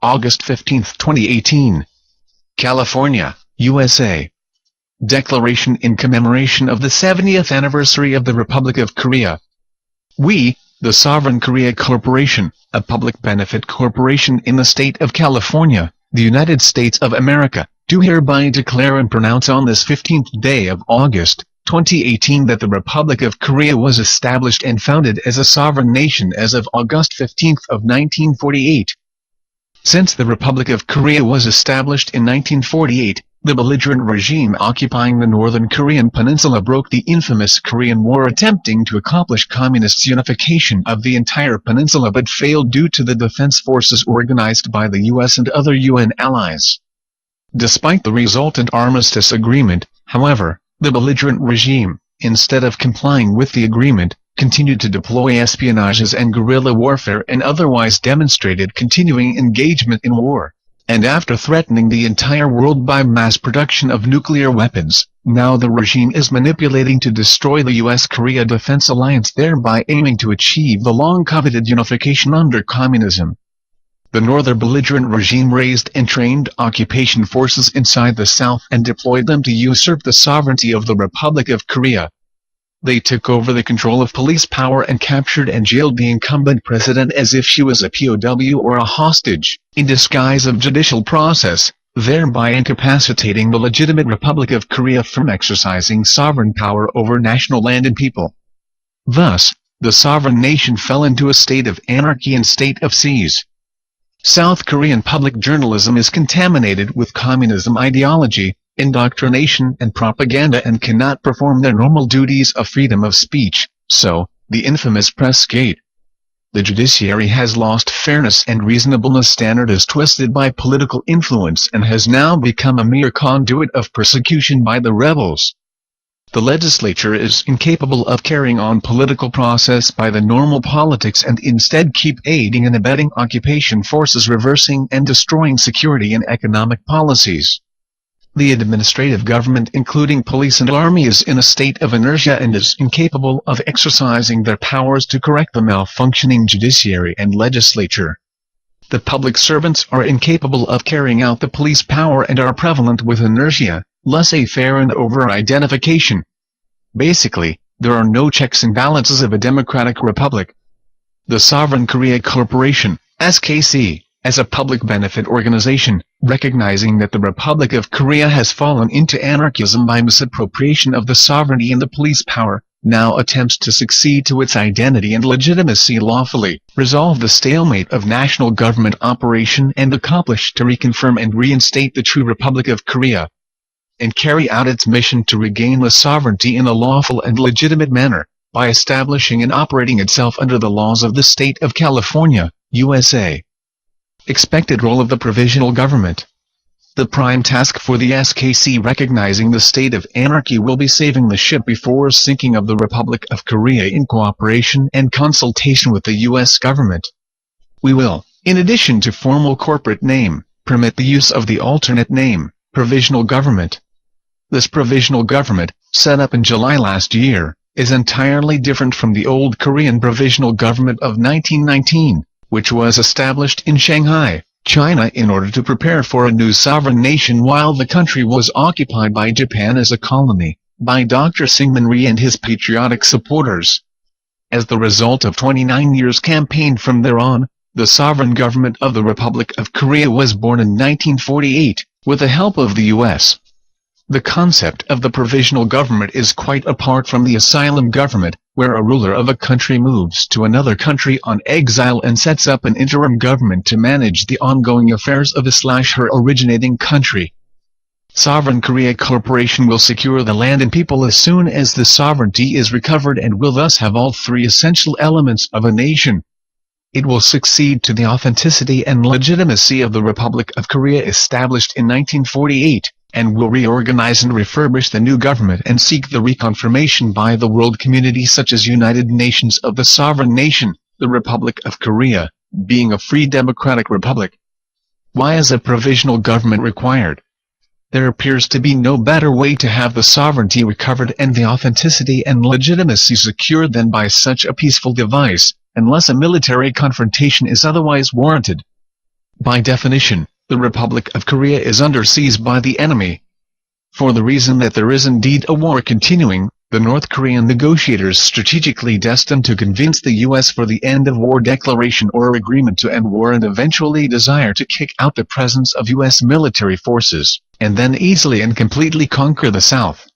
August 15, 2018. California, USA. Declaration in commemoration of the 70th anniversary of the Republic of Korea. We, the Sovereign Korea Corporation, a public benefit corporation in the state of California, the United States of America, do hereby declare and pronounce on this 15th day of August, 2018 that the Republic of Korea was established and founded as a sovereign nation as of August 15 of 1948. Since the Republic of Korea was established in 1948, the belligerent regime occupying the northern Korean peninsula broke the infamous Korean War, attempting to accomplish communist unification of the entire peninsula, but failed due to the defense forces organized by the US and other UN allies. Despite the resultant armistice agreement, however, the belligerent regime, instead of complying with the agreement, continued to deploy espionages and guerrilla warfare and otherwise demonstrated continuing engagement in war. And after threatening the entire world by mass production of nuclear weapons, now the regime is manipulating to destroy the US-Korea Defense Alliance, thereby aiming to achieve the long-coveted unification under communism. The northern belligerent regime raised and trained occupation forces inside the South and deployed them to usurp the sovereignty of the Republic of Korea. They took over the control of police power and captured and jailed the incumbent president as if she was a POW or a hostage, in disguise of judicial process, thereby incapacitating the legitimate Republic of Korea from exercising sovereign power over national land and people. Thus, the sovereign nation fell into a state of anarchy and state of siege. South Korean public journalism is contaminated with communism ideology, indoctrination and propaganda, and cannot perform their normal duties of freedom of speech, so, the infamous press gate. The judiciary has lost fairness and reasonableness, standard is twisted by political influence and has now become a mere conduit of persecution by the rebels. The legislature is incapable of carrying on political process by the normal politics and instead keep aiding and abetting occupation forces, reversing and destroying security and economic policies. The administrative government, including police and army, is in a state of inertia and is incapable of exercising their powers to correct the malfunctioning judiciary and legislature. The public servants are incapable of carrying out the police power and are prevalent with inertia, laissez-faire and over-identification. Basically, there are no checks and balances of a democratic republic. The Sovereign Korea Corporation, SKC, as a public benefit organization, recognizing that the Republic of Korea has fallen into anarchism by misappropriation of the sovereignty and the police power, now attempts to succeed to its identity and legitimacy lawfully, resolve the stalemate of national government operation and accomplish to reconfirm and reinstate the true Republic of Korea, and carry out its mission to regain the sovereignty in a lawful and legitimate manner, by establishing and operating itself under the laws of the state of California, USA. Expected role of the provisional government. The prime task for the SKC, recognizing the state of anarchy, will be saving the ship before sinking of the Republic of Korea in cooperation and consultation with the U.S. government. We will, in addition to formal corporate name, permit the use of the alternate name, provisional government. This provisional government, set up in July last year, is entirely different from the old Korean provisional government of 1919. Which was established in Shanghai, China, in order to prepare for a new sovereign nation while the country was occupied by Japan as a colony, by Dr. Syngman Rhee and his patriotic supporters. As the result of 29 years' campaign from there on, the sovereign government of the Republic of Korea was born in 1948, with the help of the U.S. The concept of the provisional government is quite apart from the asylum government, where a ruler of a country moves to another country on exile and sets up an interim government to manage the ongoing affairs of his/her originating country. Sovereign Korea Corporation will secure the land and people as soon as the sovereignty is recovered and will thus have all three essential elements of a nation. It will succeed to the authenticity and legitimacy of the Republic of Korea established in 1948. And will reorganize and refurbish the new government and seek the reconfirmation by the world community such as United Nations of the sovereign nation, the Republic of Korea, being a free democratic republic. Why is a provisional government required? There appears to be no better way to have the sovereignty recovered and the authenticity and legitimacy secured than by such a peaceful device, unless a military confrontation is otherwise warranted. By definition, the Republic of Korea is under siege by the enemy. For the reason that there is indeed a war continuing, the North Korean negotiators strategically destined to convince the U.S. for the end of war declaration or agreement to end war and eventually desire to kick out the presence of U.S. military forces, and then easily and completely conquer the South.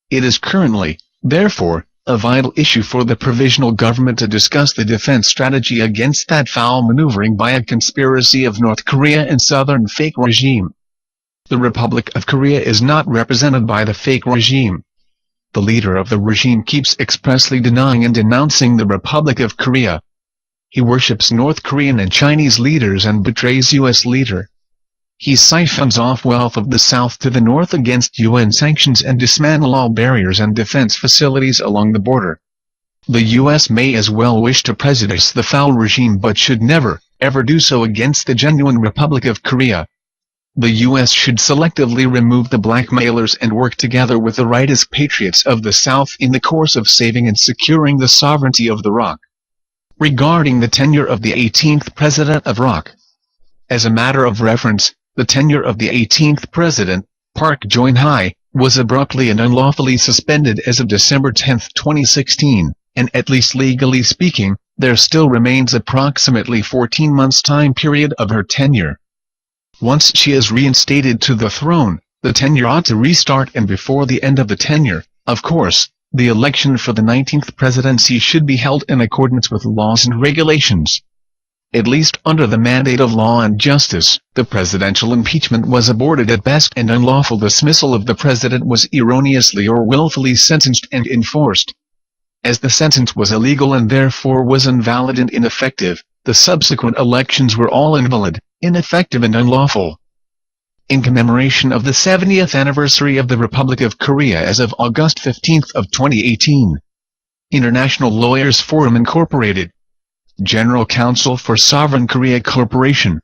It is currently, therefore, a vital issue for the provisional government to discuss the defense strategy against that foul maneuvering by a conspiracy of North Korea and Southern fake regime. The Republic of Korea is not represented by the fake regime. The leader of the regime keeps expressly denying and denouncing the Republic of Korea. He worships North Korean and Chinese leaders and betrays U.S. leader. He siphons off wealth of the South to the north against UN sanctions and dismantle all barriers and defense facilities along the border. The U.S. may as well wish to prejudice the foul regime but should never, ever do so against the genuine Republic of Korea. The U.S. should selectively remove the blackmailers and work together with the rightist patriots of the South in the course of saving and securing the sovereignty of the ROC. Regarding the tenure of the 18th President of ROC. As a matter of reference, the tenure of the 18th President, Park Geun-hye, was abruptly and unlawfully suspended as of December 10, 2016, and at least legally speaking, there still remains approximately 14 months time period of her tenure. Once she is reinstated to the throne, the tenure ought to restart, and before the end of the tenure, of course, the election for the 19th presidency should be held in accordance with laws and regulations. At least under the mandate of law and justice, the presidential impeachment was aborted at best and unlawful dismissal of the president was erroneously or willfully sentenced and enforced. As the sentence was illegal and therefore was invalid and ineffective, the subsequent elections were all invalid, ineffective and unlawful. In commemoration of the 70th anniversary of the Republic of Korea as of August 15 of 2018. International Lawyers Forum Incorporated. General Counsel for Sovereign Korea Corporation,